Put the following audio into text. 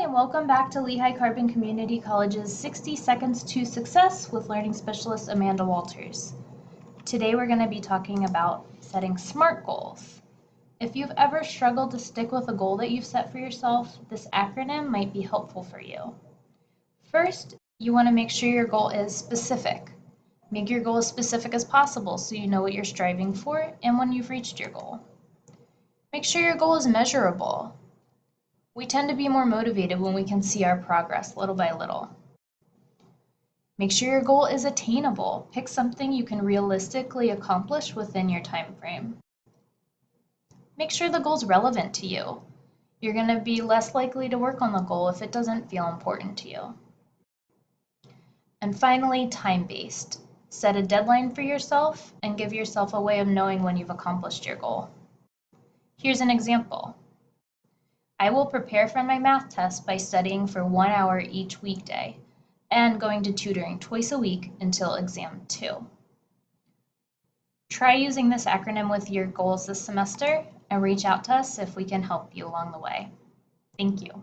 and welcome back to Lehigh Carbon Community College's 60 Seconds to Success with Learning Specialist Amanda Walters. Today we're going to be talking about setting SMART goals. If you've ever struggled to stick with a goal that you've set for yourself, this acronym might be helpful for you. First, you want to make sure your goal is specific. Make your goal as specific as possible so you know what you're striving for and when you've reached your goal. Make sure your goal is measurable. We tend to be more motivated when we can see our progress little by little. Make sure your goal is attainable. Pick something you can realistically accomplish within your time frame. Make sure the goal is relevant to you. You're going to be less likely to work on the goal if it doesn't feel important to you. And finally, time-based. Set a deadline for yourself and give yourself a way of knowing when you've accomplished your goal. Here's an example. I will prepare for my math test by studying for 1 hour each weekday and going to tutoring twice a week until exam 2. Try using this acronym with your goals this semester and reach out to us if we can help you along the way. Thank you.